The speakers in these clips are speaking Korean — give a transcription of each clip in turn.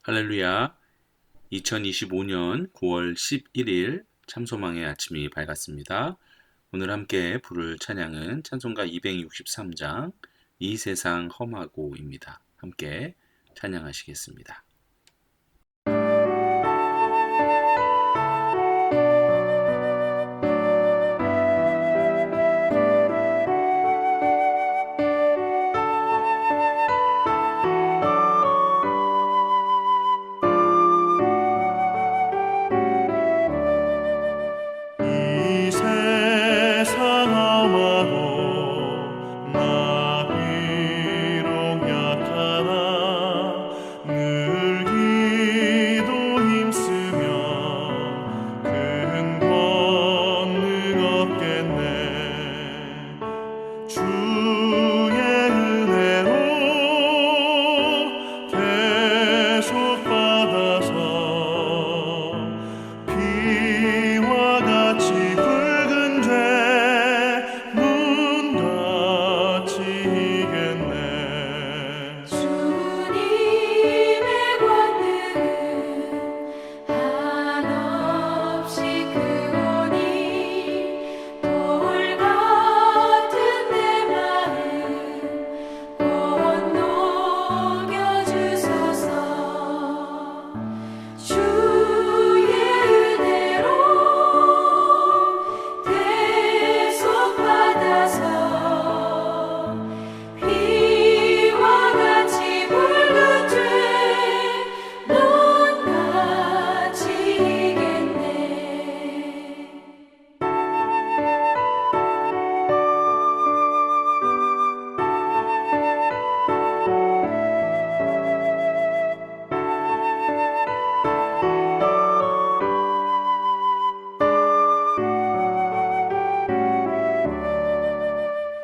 할렐루야. 2025년 9월 11일 참소망의 아침이 밝았습니다. 오늘 함께 부를 찬양은 찬송가 263장 이 세상 험하고입니다. 함께 찬양하시겠습니다. 이 세상 험하고 나 비록 약하나 늘 기도 힘쓰면 큰 권능 얻겠네. 주의 은혜로 계속 받아서 피와 같이 붉은 죄 눈같이 이겠네. 주님의 권능은 한없이 크오니 돌 같은 내 마음 곧 녹여주소서. 주의 은혜로 대속 받아서 피와 같이 붉은 죄 눈같이 이겠네.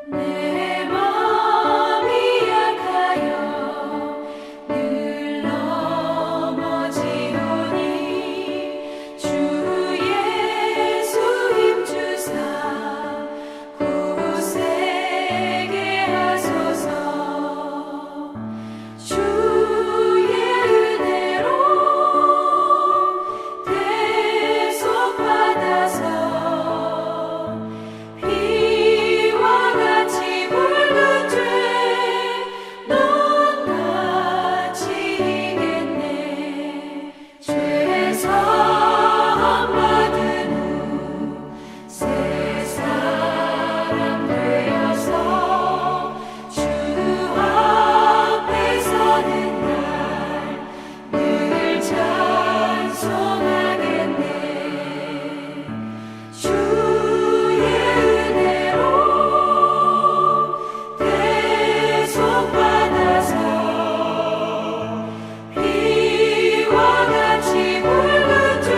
내 마음이 약하여 늘 넘어지오니 주 예수 힘주사 굳세게 하소서. 주의 은혜로 대속 받아서 피와 같이 붉은 죄 눈같이 이겠네. 죄 사함 받은 후 새 사람 되어서 주 앞에 서는 날 늘 찬송하겠네. 주의 은혜로 대속 받아서 피와 같이 붉은 죄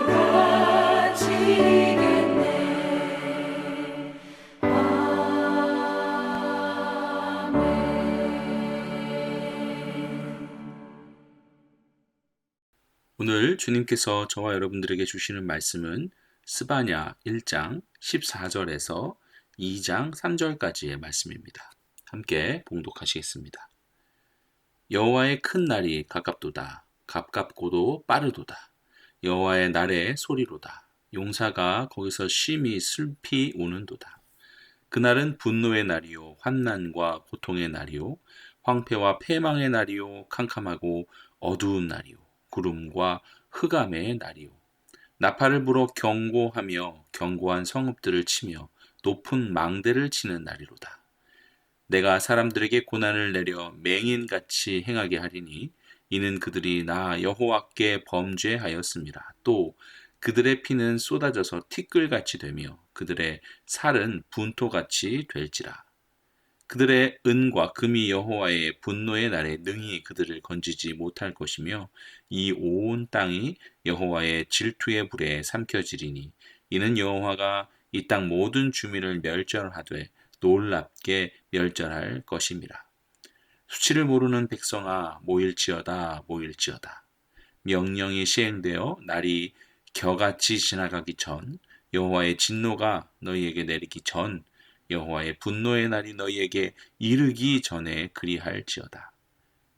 눈같이 이겠네. 오늘 주님께서 저와 여러분들에게 주시는 말씀은 스바냐 1장 14절에서 2장 3절까지의 말씀입니다. 함께 봉독하시겠습니다. 여호와의 큰 날이 가깝도다. 가깝고도 빠르도다. 여호와의 날의 소리로다. 용사가 거기서 심히 슬피 우는도다. 그날은 분노의 날이요 환난과 고통의 날이요 황폐와 패망의 날이요 캄캄하고 어두운 날이요 구름과 흑암의 날이요 나팔을 불어 경고하며 견고한 성읍들을 치며 높은 망대를 치는 날이로다. 내가 사람들에게 고난을 내려 맹인같이 행하게 하리니 이는 그들이 나 여호와께 범죄하였음이라. 또 그들의 피는 쏟아져서 티끌같이 되며 그들의 살은 분토같이 될지라. 그들의 은과 금이 여호와의 분노의 날에 능히 그들을 건지지 못할 것이며 이 온 땅이 여호와의 질투의 불에 삼켜지리니 이는 여호와가 이 땅 모든 주민을 멸절하되 놀랍게 멸절할 것임이라. 수치를 모르는 백성아 모일지어다 모일지어다. 명령이 시행되어 날이 겨같이 지나가기 전 여호와의 진노가 너희에게 내리기 전 여호와의 분노의 날이 너희에게 이르기 전에 그리할지어다.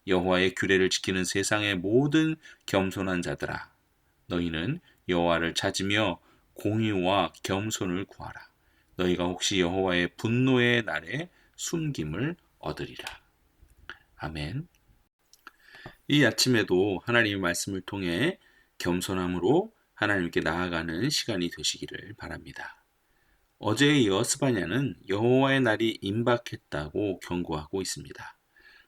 여호와의 규례를 지키는 세상의 모든 겸손한 자들아, 너희는 여호와를 찾으며 공의와 겸손을 구하라. 너희가 혹시 여호와의 분노의 날에 숨김을 얻으리라. 아멘. 이 아침에도 하나님의 말씀을 통해 겸손함으로 하나님께 나아가는 시간이 되시기를 바랍니다. 어제에 이어 스바냐는 여호와의 날이 임박했다고 경고하고 있습니다.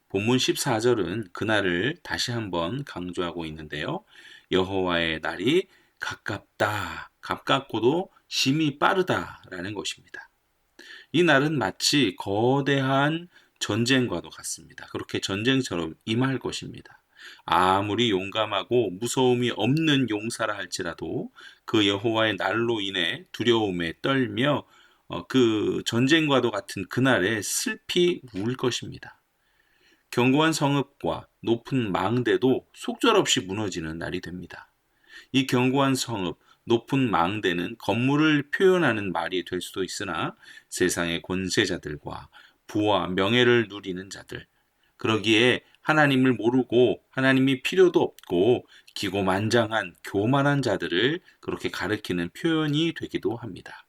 본문 14절은 그날을 다시 한번 강조하고 있는데요. 여호와의 날이 가깝다, 가깝고도 심히 빠르다라는 것입니다. 이 날은 마치 거대한 전쟁과도 같습니다. 그렇게 전쟁처럼 임할 것입니다. 아무리 용감하고 무서움이 없는 용사라 할지라도 그 여호와의 날로 인해 두려움에 떨며 그 전쟁과도 같은 그날에 슬피 울 것입니다. 견고한 성읍과 높은 망대도 속절없이 무너지는 날이 됩니다. 이 견고한 성읍, 높은 망대는 건물을 표현하는 말이 될 수도 있으나 세상의 권세자들과 부와 명예를 누리는 자들, 그러기에 하나님을 모르고 하나님이 필요도 없고 기고만장한 교만한 자들을 그렇게 가리키는 표현이 되기도 합니다.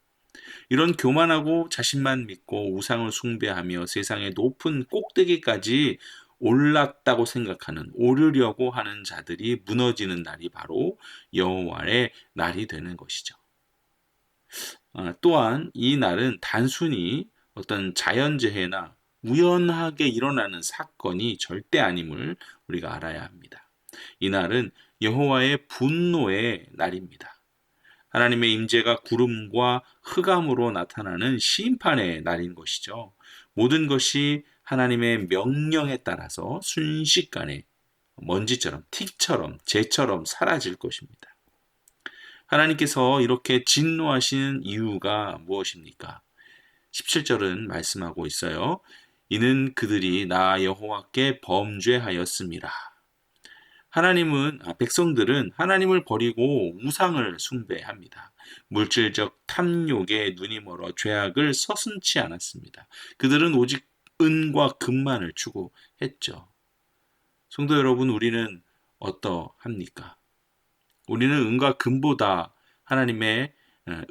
이런 교만하고 자신만 믿고 우상을 숭배하며 세상의 높은 꼭대기까지 올랐다고 생각하는, 오르려고 하는 자들이 무너지는 날이 바로 여호와의 날이 되는 것이죠. 또한 이 날은 단순히 어떤 자연재해나 우연하게 일어나는 사건이 절대 아님을 우리가 알아야 합니다. 이 날은 여호와의 분노의 날입니다. 하나님의 임재가 구름과 흑암으로 나타나는 심판의 날인 것이죠. 모든 것이 하나님의 명령에 따라서 순식간에 먼지처럼, 틱처럼, 재처럼 사라질 것입니다. 하나님께서 이렇게 진노하시는 이유가 무엇입니까? 17절은 말씀하고 있어요. 이는 그들이 나 여호와께 범죄하였음이라. 백성들은 하나님을 버리고 우상을 숭배합니다. 물질적 탐욕에 눈이 멀어 죄악을 서슴지 않았습니다. 그들은 오직 은과 금만을 추구했죠. 성도 여러분, 우리는 어떠합니까? 우리는 은과 금보다 하나님의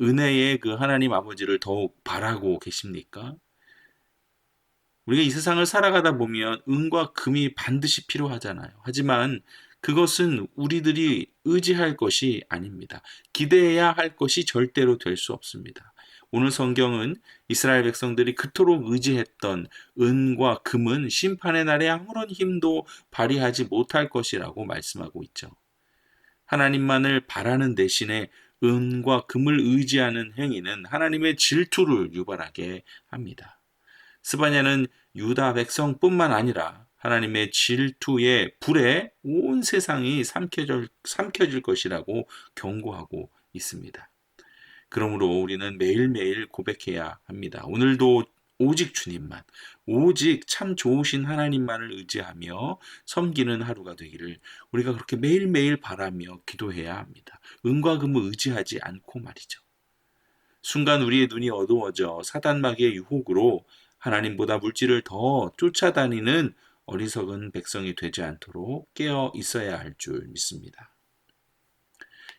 은혜의 그 하나님 아버지를 더욱 바라고 계십니까? 우리가 이 세상을 살아가다 보면 은과 금이 반드시 필요하잖아요. 하지만 그것은 우리들이 의지할 것이 아닙니다. 기대해야 할 것이 절대로 될 수 없습니다. 오늘 성경은 이스라엘 백성들이 그토록 의지했던 은과 금은 심판의 날에 아무런 힘도 발휘하지 못할 것이라고 말씀하고 있죠. 하나님만을 바라는 대신에 은과 금을 의지하는 행위는 하나님의 질투를 유발하게 합니다. 스바냐는 유다 백성뿐만 아니라 하나님의 질투의 불에 온 세상이 삼켜질 것이라고 경고하고 있습니다. 그러므로 우리는 매일매일 고백해야 합니다. 오늘도 오직 주님만, 오직 참 좋으신 하나님만을 의지하며 섬기는 하루가 되기를 우리가 그렇게 매일매일 바라며 기도해야 합니다. 은과 금을 의지하지 않고 말이죠. 순간 우리의 눈이 어두워져 사단마귀의 유혹으로 하나님보다 물질을 더 쫓아다니는 어리석은 백성이 되지 않도록 깨어 있어야 할 줄 믿습니다.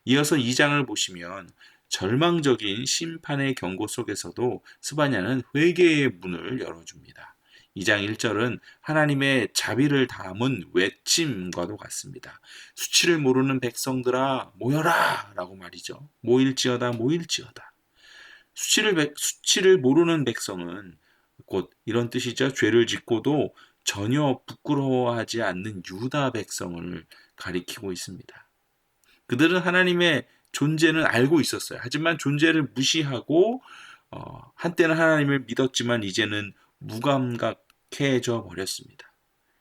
이어서 2장을 보시면 절망적인 심판의 경고 속에서도 스바냐는 회개의 문을 열어줍니다. 2장 1절은 하나님의 자비를 담은 외침과도 같습니다. 수치를 모르는 백성들아 모여라 라고 말이죠. 모일지어다 모일지어다. 수치를 모르는 백성은 곧 이런 뜻이죠. 죄를 짓고도 전혀 부끄러워하지 않는 유다 백성을 가리키고 있습니다. 그들은 하나님의 존재는 알고 있었어요. 하지만 존재를 무시하고 한때는 하나님을 믿었지만 이제는 무감각해져 버렸습니다.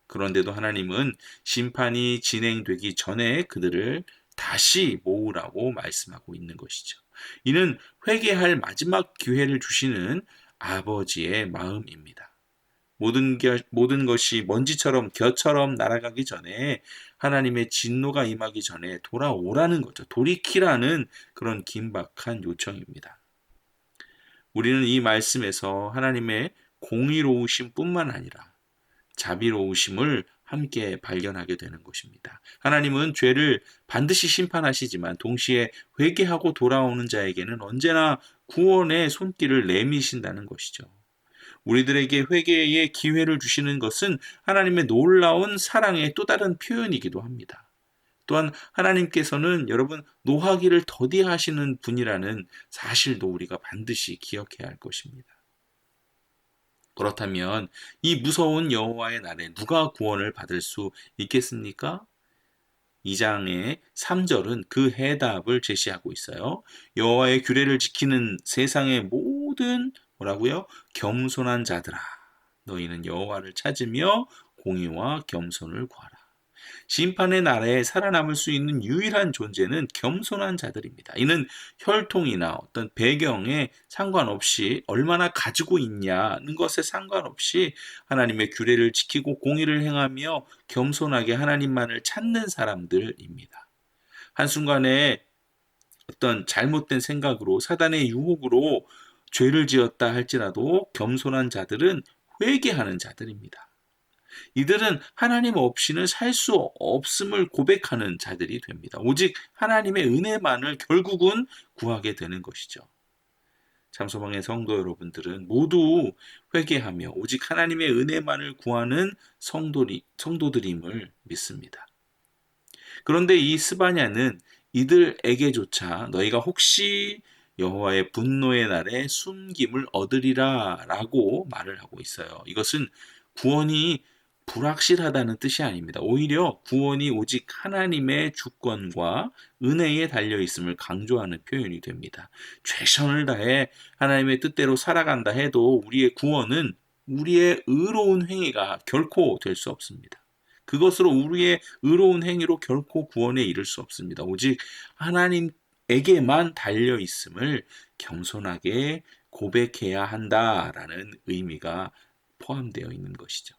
그런데도 하나님은 심판이 진행되기 전에 그들을 다시 모으라고 말씀하고 있는 것이죠. 이는 회개할 마지막 기회를 주시는 아버지의 마음입니다. 모든 것이 먼지처럼 겨처럼 날아가기 전에 하나님의 진노가 임하기 전에 돌아오라는 거죠. 돌이키라는 그런 긴박한 요청입니다. 우리는 이 말씀에서 하나님의 공의로우심 뿐만 아니라 자비로우심을 함께 발견하게 되는 것입니다. 하나님은 죄를 반드시 심판하시지만 동시에 회개하고 돌아오는 자에게는 언제나 구원의 손길을 내미신다는 것이죠. 우리들에게 회개의 기회를 주시는 것은 하나님의 놀라운 사랑의 또 다른 표현이기도 합니다. 또한 하나님께서는 여러분 노하기를 더디하시는 분이라는 사실도 우리가 반드시 기억해야 할 것입니다. 그렇다면 이 무서운 여호와의 날에 누가 구원을 받을 수 있겠습니까? 2장의 3절은 그 해답을 제시하고 있어요. 여호와의 규례를 지키는 세상의 모든 뭐라고요? 겸손한 자들아, 너희는 여호와를 찾으며 공의와 겸손을 구하라. 심판의 날에 살아남을 수 있는 유일한 존재는 겸손한 자들입니다. 이는 혈통이나 어떤 배경에 상관없이 얼마나 가지고 있냐는 것에 상관없이 하나님의 규례를 지키고 공의를 행하며 겸손하게 하나님만을 찾는 사람들입니다. 한순간에 어떤 잘못된 생각으로 사단의 유혹으로 죄를 지었다 할지라도 겸손한 자들은 회개하는 자들입니다. 이들은 하나님 없이는 살 수 없음을 고백하는 자들이 됩니다. 오직 하나님의 은혜만을 결국은 구하게 되는 것이죠. 참소망의 성도 여러분들은 모두 회개하며 오직 하나님의 은혜만을 구하는 성도들임을 믿습니다. 그런데 이 스바냐는 이들에게조차 너희가 혹시 여호와의 분노의 날에 숨김을 얻으리라 라고 말을 하고 있어요. 이것은 구원이 불확실하다는 뜻이 아닙니다. 오히려 구원이 오직 하나님의 주권과 은혜에 달려있음을 강조하는 표현이 됩니다. 최선을 다해 하나님의 뜻대로 살아간다 해도 우리의 구원은 우리의 의로운 행위가 결코 될 수 없습니다. 그것으로 우리의 의로운 행위로 결코 구원에 이를 수 없습니다. 오직 하나님에게만 달려있음을 겸손하게 고백해야 한다라는 의미가 포함되어 있는 것이죠.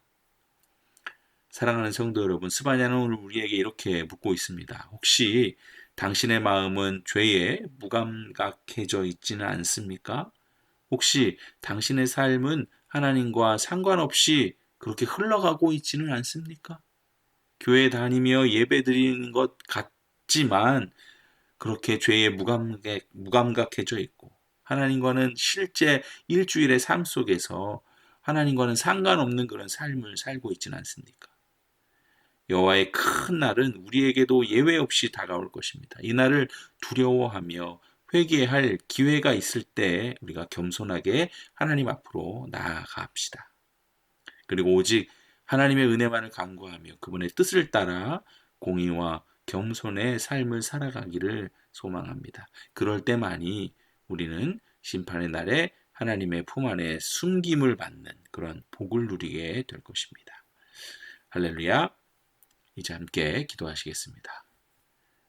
사랑하는 성도 여러분, 스바냐는 오늘 우리에게 이렇게 묻고 있습니다. 혹시 당신의 마음은 죄에 무감각해져 있지는 않습니까? 혹시 당신의 삶은 하나님과 상관없이 그렇게 흘러가고 있지는 않습니까? 교회 다니며 예배 드리는 것 같지만 그렇게 죄에 무감각해져 있고 하나님과는 실제 일주일의 삶 속에서 하나님과는 상관없는 그런 삶을 살고 있지는 않습니까? 여호와의 큰 날은 우리에게도 예외 없이 다가올 것입니다. 이 날을 두려워하며 회개할 기회가 있을 때 우리가 겸손하게 하나님 앞으로 나아갑시다. 그리고 오직 하나님의 은혜만을 간구하며 그분의 뜻을 따라 공의와 겸손의 삶을 살아가기를 소망합니다. 그럴 때만이 우리는 심판의 날에 하나님의 품 안에 숨김을 받는 그런 복을 누리게 될 것입니다. 할렐루야. 이제 함께 기도하시겠습니다.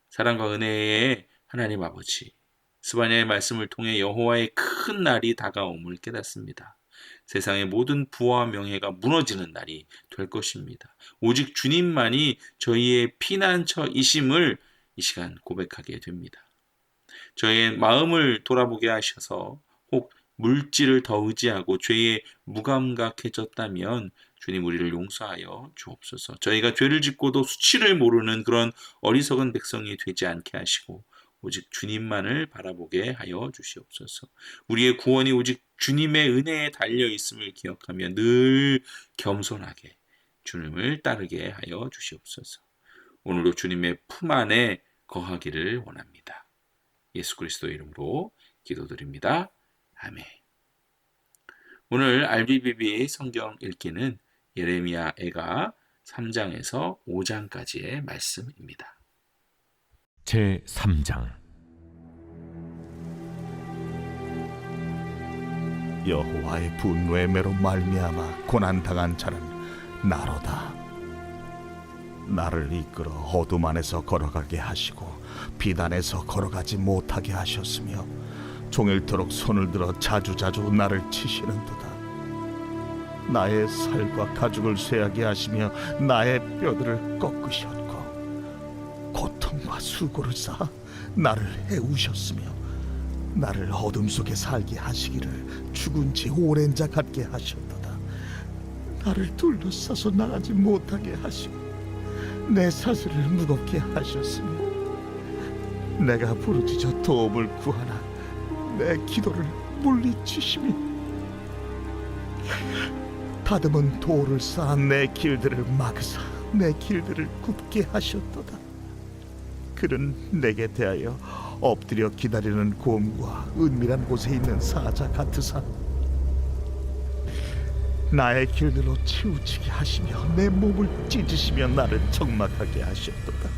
사랑과 은혜의 하나님 아버지, 스바냐의 말씀을 통해 여호와의 큰 날이 다가옴을 깨닫습니다. 세상의 모든 부와 명예가 무너지는 날이 될 것입니다. 오직 주님만이 저희의 피난처이심을 이 시간 고백하게 됩니다. 저희의 마음을 돌아보게 하셔서 혹 물질을 더 의지하고 죄에 무감각해졌다면 주님 우리를 용서하여 주옵소서. 저희가 죄를 짓고도 수치를 모르는 그런 어리석은 백성이 되지 않게 하시고 오직 주님만을 바라보게 하여 주시옵소서. 우리의 구원이 오직 주님의 은혜에 달려 있음을 기억하며 늘 겸손하게 주님을 따르게 하여 주시옵소서. 오늘도 주님의 품 안에 거하기를 원합니다. 예수 그리스도 이름으로 기도드립니다. 아멘. 오늘 RBBB 성경 읽기는 예레미야 애가 3장에서 5장까지의 말씀입니다. 제3장 여호와의 분노의 매로 말미암아 고난당한 자는 나로다. 나를 이끌어 어둠 안에서 걸어가게 하시고 빛 안에서 걸어가지 못하게 하셨으며 종일토록 손을 들어 자주자주 나를 치시는도다. 나의 살과 가죽을 쇠하게 하시며 나의 뼈들을 꺾으셨고 고통과 수고를 쌓아 나를 해우셨으며 나를 어둠 속에 살게 하시기를 죽은 지 오랜 자 같게 하셨도다. 나를 둘러싸서 나가지 못하게 하시고 내 사슬을 무겁게 하셨으며 내가 부르짖어 도움을 구하나 내 기도를 물리치시며 다듬은 돌을 쌓아 내 길들을 막으사 내 길들을 굽게 하셨도다. 그는 내게 대하여 엎드려 기다리는 곰과 은밀한 곳에 있는 사자 같으사 나의 길들로 치우치게 하시며 내 몸을 찢으시며 나를 적막하게 하셨도다.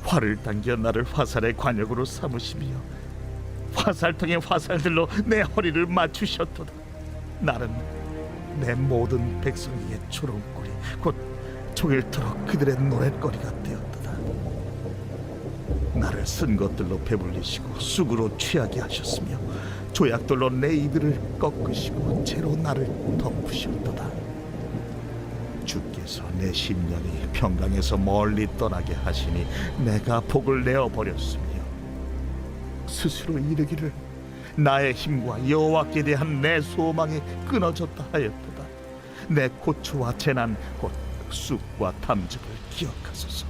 활을 당겨 나를 화살의 관역으로 삼으시며 화살통의 화살들로 내 허리를 맞추셨도다. 나는 내 모든 백성에게 조롱거리 곧 종일토록 그들의 노랫거리가 되었도다. 나를 쓴 것들로 배불리시고 쑥으로 취하게 하셨으며 조약돌로 내 이들을 꺾으시고 채로 나를 덮으셨도다. 주께서 내 심령이 평강에서 멀리 떠나게 하시니 내가 복을 내어 버렸으며 스스로 이르기를 나의 힘과 여호와께 대한 내 소망이 끊어졌다 하였도다. 내 고초와 재난 곧 쑥과 탐즙을 기억하소서.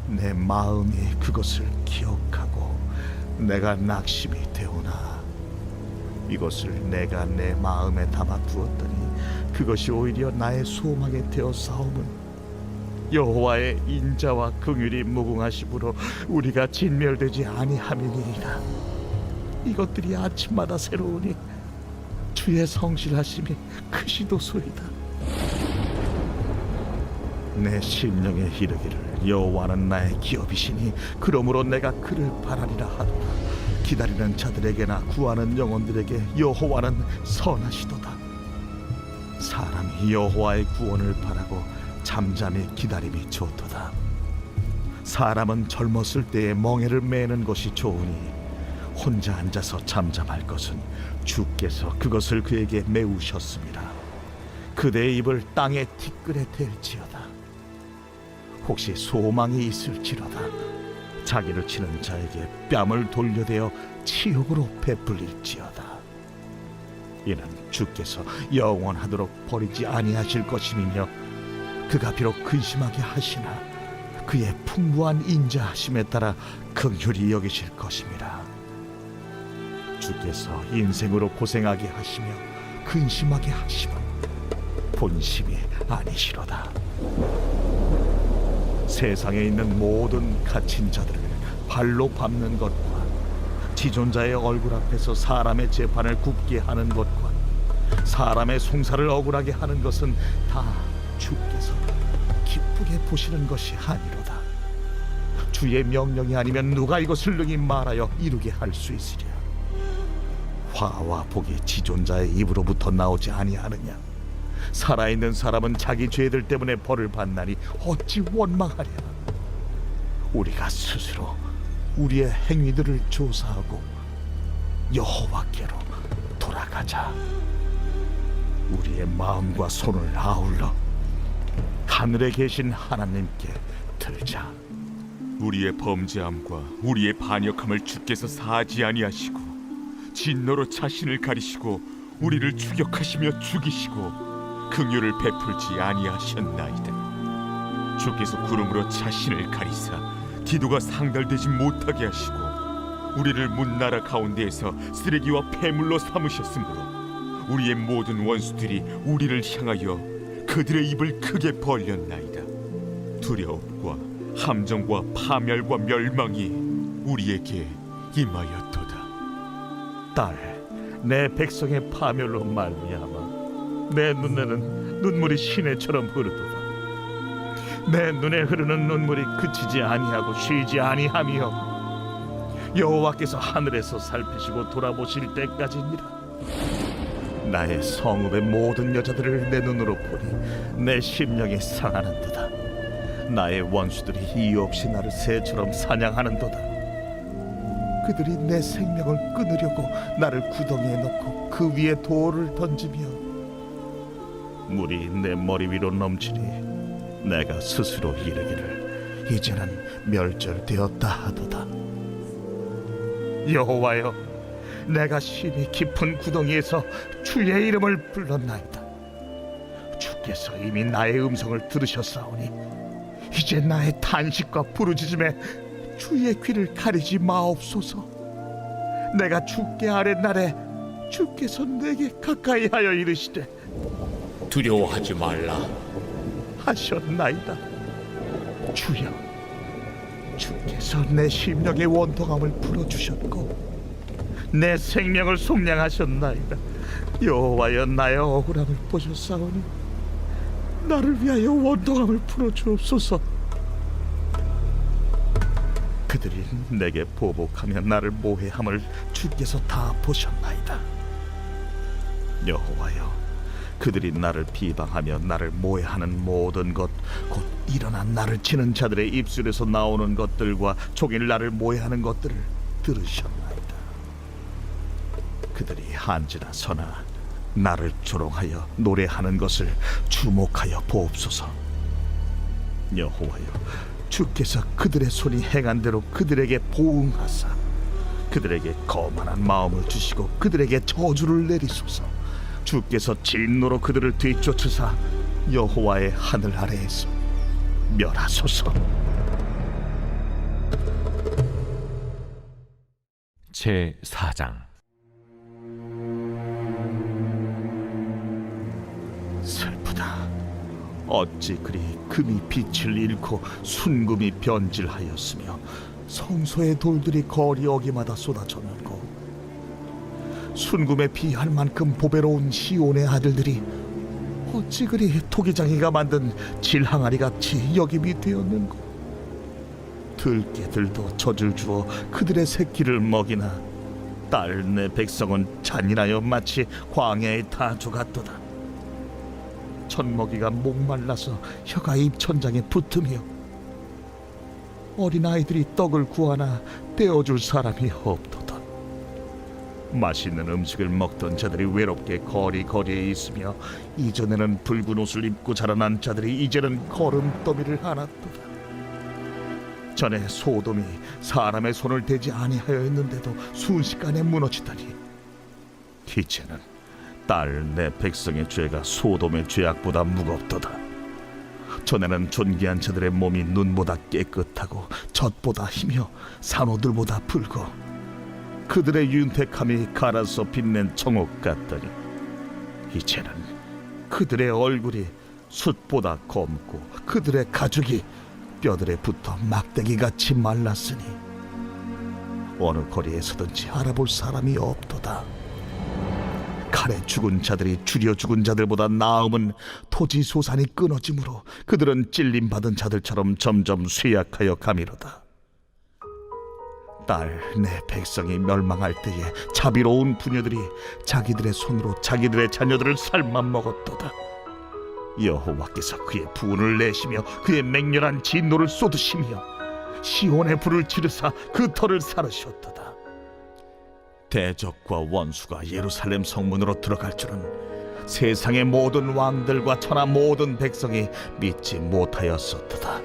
내 마음이 그것을 기억하고 내가 낙심이 되오나 이것을 내가 내 마음에 담아 두었더니 그것이 오히려 나의 소망이 되어 싸움은 여호와의 인자와 긍휼이 무궁하심으로 우리가 진멸되지 아니함이니이다. 이것들이 아침마다 새로우니 주의 성실하심이 크시도소이다. 내 심령에 이르기를 여호와는 나의 기업이시니 그러므로 내가 그를 바라리라 하도다. 기다리는 자들에게나 구하는 영혼들에게 여호와는 선하시도다. 사람이 여호와의 구원을 바라고 잠잠히 기다림이 좋도다. 사람은 젊었을 때에 멍에를 매는 것이 좋으니 혼자 앉아서 잠잠할 것은 주께서 그것을 그에게 메우셨습니다. 그대의 입을 땅의 티끌에 댈지어다. 혹시 소망이 있을지로다 자기를 치는 자에게 뺨을 돌려대어 치욕으로 베풀릴지어다. 이는 주께서 영원하도록 버리지 아니하실 것임이며 그가 비록 근심하게 하시나 그의 풍부한 인자하심에 따라 긍휼히 여기실 것임이라. 주께서 인생으로 고생하게 하시며 근심하게 하심은 본심이 아니시로다. 세상에 있는 모든 갇힌 자들을 발로 밟는 것과 지존자의 얼굴 앞에서 사람의 재판을 굽게 하는 것과 사람의 송사를 억울하게 하는 것은 다 주께서 기쁘게 보시는 것이 아니로다. 주의 명령이 아니면 누가 이것을 능히 말하여 이루게 할 수 있으랴. 화와 복이 지존자의 입으로부터 나오지 아니하느냐. 살아있는 사람은 자기 죄들 때문에 벌을 받나니 어찌 원망하랴. 우리가 스스로 우리의 행위들을 조사하고 여호와께로 돌아가자. 우리의 마음과 손을 아울러 하늘에 계신 하나님께 들자. 우리의 범죄함과 우리의 반역함을 주께서 사하지 아니하시고 진노로 자신을 가리시고 우리를 추격하시며 죽이시고 긍휼을 베풀지 아니하셨나이다. 주께서 구름으로 자신을 가리사 기도가 상달되지 못하게 하시고 우리를 문 나라 가운데에서 쓰레기와 폐물로 삼으셨으므로 우리의 모든 원수들이 우리를 향하여 그들의 입을 크게 벌렸나이다. 두려움과 함정과 파멸과 멸망이 우리에게 임하였도다. 딸, 내 백성의 파멸로 말미암아 내 눈에는 눈물이 시내처럼 흐르도다. 내 눈에 흐르는 눈물이 그치지 아니하고 쉬지 아니하며 여호와께서 하늘에서 살피시고 돌아보실 때까지니라. 나의 성읍의 모든 여자들을 내 눈으로 보니 내 심령이 상하는도다. 나의 원수들이 이유 없이 나를 새처럼 사냥하는도다. 그들이 내 생명을 끊으려고 나를 구덩이에 넣고 그 위에 돌을 던지며 물이 내 머리 위로 넘치니 내가 스스로 이르기를 이제는 멸절되었다 하도다. 여호와여, 내가 심히 깊은 구덩이에서 주의 이름을 불렀나이다. 주께서 이미 나의 음성을 들으셨사오니 이제 나의 탄식과 부르짖음에 주의 귀를 가리지 마옵소서. 내가 주께 아뢰날에 주께서 내게 가까이 하여 이르시되 두려워하지 말라. 하셨나이다. 주여, 주께서 내 심령의 원통함을 풀어주셨고 내 생명을 속량하셨나이다. 여호와여, 나의 억울함을 보셨사오니 나를 위하여 원통함을 풀어주옵소서. 그들이 내게 보복하며 나를 모해함을 주께서 다 보셨나이다. 여호와여, 그들이 나를 비방하며 나를 모해하는 모든 것, 곧 일어난 나를 치는 자들의 입술에서 나오는 것들과 종일 나를 모해하는 것들을 들으셨나이다. 그들이 한지나 서나 나를 조롱하여 노래하는 것을 주목하여 보옵소서. 여호와여, 주께서 그들의 손이 행한 대로 그들에게 보응하사 그들에게 거만한 마음을 주시고 그들에게 저주를 내리소서. 주께서 진노로 그들을 뒤쫓으사 여호와의 하늘 아래에서 멸하소서. 제4장. 슬프다. 어찌 그리 금이 빛을 잃고 순금이 변질하였으며 성소의 돌들이 거리 어기마다 쏟아졌는고 순금에 비할 만큼 보배로운 시온의 아들들이 어찌 그리 토기장이가 만든 질항아리 같이 역임이 되었는고 들깨들도 젖을 주어 그들의 새끼를 먹이나 딸 내 백성은 잔인하여 마치 광야의 타조 같도다. 젖먹이가 목말라서 혀가 입천장에 붙으며 어린아이들이 떡을 구하나 떼어줄 사람이 없도다. 맛있는 음식을 먹던 자들이 외롭게 거리거리에 있으며 이전에는 붉은 옷을 입고 자라난 자들이 이제는 거름더미를 안았도다. 전에 소돔이 사람의 손을 대지 아니하였는데도 순식간에 무너지더니 이제는 딸 내 백성의 죄가 소돔의 죄악보다 무겁도다. 전에는 존귀한 자들의 몸이 눈보다 깨끗하고 젖보다 희며 산호들보다 붉고 그들의 윤택함이 갈아서 빛낸 청옥 같더니 이제는 그들의 얼굴이 숯보다 검고 그들의 가죽이 뼈들에 붙어 막대기같이 말랐으니 어느 거리에서든지 알아볼 사람이 없도다. 칼에 죽은 자들이 줄여 죽은 자들보다 나음은 토지 소산이 끊어지므로 그들은 찔림받은 자들처럼 점점 쇠약하여 가미로다. 딸 내 백성이 멸망할 때에 자비로운 부녀들이 자기들의 손으로 자기들의 자녀들을 삶아 먹었도다. 여호와께서 그의 분을 내시며 그의 맹렬한 진노를 쏟으시며 시온의 불을 지르사 그 터를 사르셨도다. 대적과 원수가 예루살렘 성문으로 들어갈 줄은 세상의 모든 왕들과 천하 모든 백성이 믿지 못하였었도다.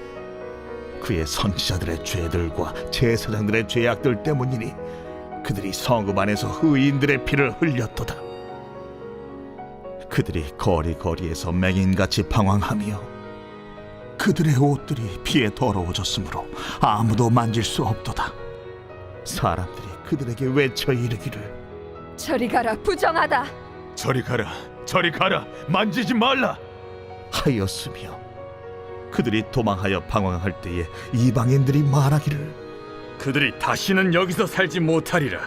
그의 선지자들의 죄들과 제사장들의 죄악들 때문이니 그들이 성읍 안에서 의인들의 피를 흘렸도다. 그들이 거리거리에서 맹인같이 방황하며 그들의 옷들이 피에 더러워졌으므로 아무도 만질 수 없도다. 사람들이 그들에게 외쳐 이르기를 저리 가라, 부정하다. 저리 가라, 저리 가라, 만지지 말라 하였으며 그들이 도망하여 방황할 때에 이방인들이 말하기를 그들이 다시는 여기서 살지 못하리라.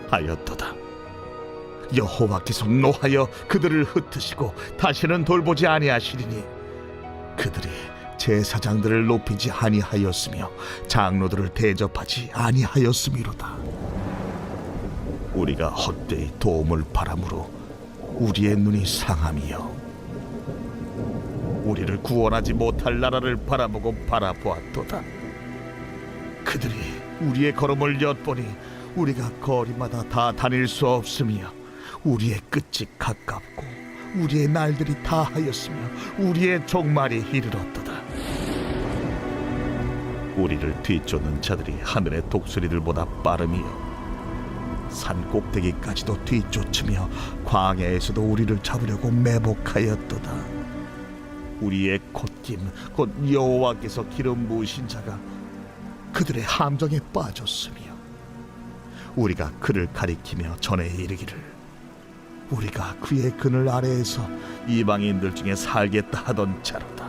하였도다. 여호와께서 노하여 그들을 흩으시고 다시는 돌보지 아니하시리니 그들이 제사장들을 높이지 아니하였으며 장로들을 대접하지 아니하였음이로다. 우리가 헛되이 도움을 바람으로 우리의 눈이 상함이요 우리를 구원하지 못할 나라를 바라보고 바라보았도다. 그들이 우리의 걸음을 엿보니 우리가 거리마다 다 다닐 수 없으며 우리의 끝이 가깝고 우리의 날들이 다하였으며 우리의 종말이 이르렀도다. 우리를 뒤쫓는 자들이 하늘의 독수리들보다 빠르며 산 꼭대기까지도 뒤쫓으며 광야에서도 우리를 잡으려고 매복하였도다. 우리의 콧김 곧 여호와께서 기름 부으신 자가 그들의 함정에 빠졌으며 우리가 그를 가리키며 전에 이르기를 우리가 그의 그늘 아래에서 이방인들 중에 살겠다 하던 자로다.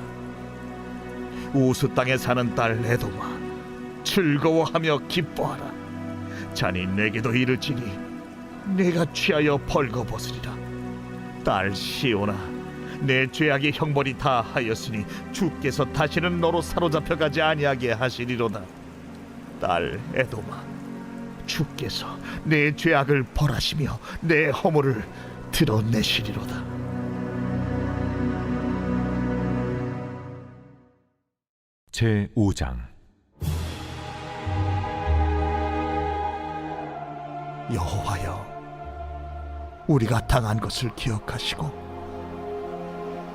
우스 땅에 사는 딸 에돔아, 즐거워하며 기뻐하라. 자니 내게도 이르지니 내가 취하여 벌거벗으리라. 딸 시온아, 내 죄악의 형벌이 다하였으니 주께서 다시는 너로 사로잡혀가지 아니하게 하시리로다. 딸 에돔아, 주께서 내 죄악을 벌하시며 내 허물을 드러내시리로다. 제5장 여호와여, 우리가 당한 것을 기억하시고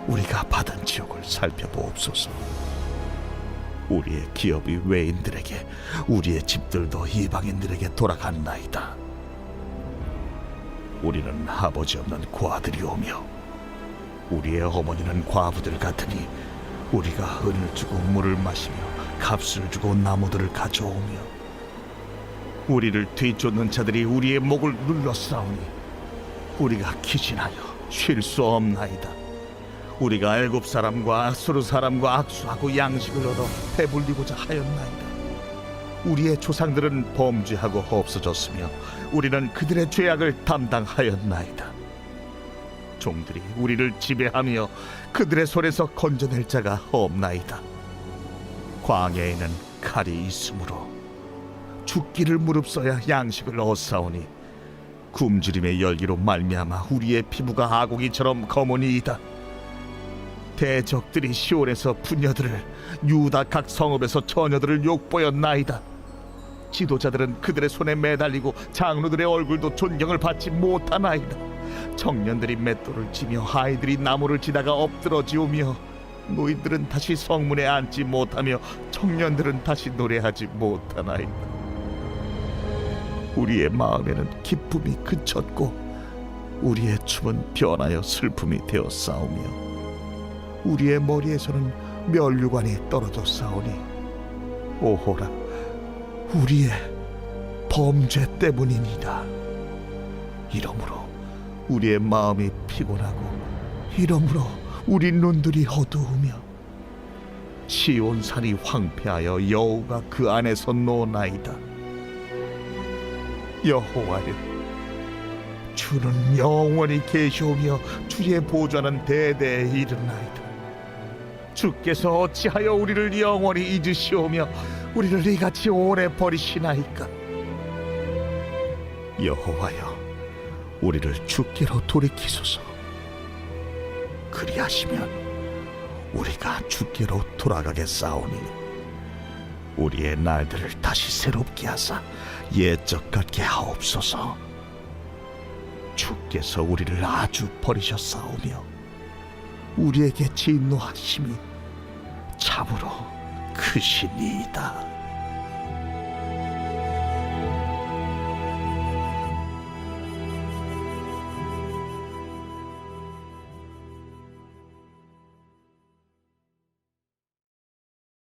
우리가 받은 지옥을 살펴보옵소서. 우리의 기업이 외인들에게, 우리의 집들도 이방인들에게 돌아갔나이다. 우리는 아버지 없는 고아들이오며 우리의 어머니는 과부들 같으니 우리가 은을 주고 물을 마시며 값을 주고 나무들을 가져오며 우리를 뒤쫓는 자들이 우리의 목을 눌러싸우니 우리가 기진하여 쉴 수 없나이다. 우리가 애굽 사람과 아수르 사람과 악수하고 양식을 얻어 배불리고자 하였나이다. 우리의 조상들은 범죄하고 없어졌으며 우리는 그들의 죄악을 담당하였나이다. 종들이 우리를 지배하며 그들의 손에서 건져낼 자가 없나이다. 광야에는 칼이 있으므로 죽기를 무릅써야 양식을 얻사오니 굶주림의 열기로 말미암아 우리의 피부가 아고기처럼 검으니이다. 대적들이 시온에서 부녀들을, 유다 각 성읍에서 처녀들을 욕보였나이다. 지도자들은 그들의 손에 매달리고 장로들의 얼굴도 존경을 받지 못하나이다. 청년들이 맷돌을 치며 아이들이 나무를 치다가 엎드러지오며 노인들은 다시 성문에 앉지 못하며 청년들은 다시 노래하지 못하나이다. 우리의 마음에는 기쁨이 그쳤고 우리의 춤은 변하여 슬픔이 되어 싸우며 우리의 머리에서는 면류관이 떨어져 싸우니 오호라, 우리의 범죄 때문이니라. 이러므로 우리의 마음이 피곤하고 이러므로 우리 눈들이 어두우며 시온 산이 황폐하여 여호가 그 안에서 노나이다. 여호와여, 주는 영원히 계시오며 주의 보좌는 대대에 이르나이다. 주께서 어찌하여 우리를 영원히 잊으시오며 우리를 이같이 오래 버리시나이까. 여호와여, 우리를 주께로 돌이키소서. 그리하시면 우리가 주께로 돌아가겠사오니 우리의 날들을 다시 새롭게 하사 옛적 같게 하옵소서. 주께서 우리를 아주 버리셨사오며 우리에게 진노하심이 참으로 크시니이다.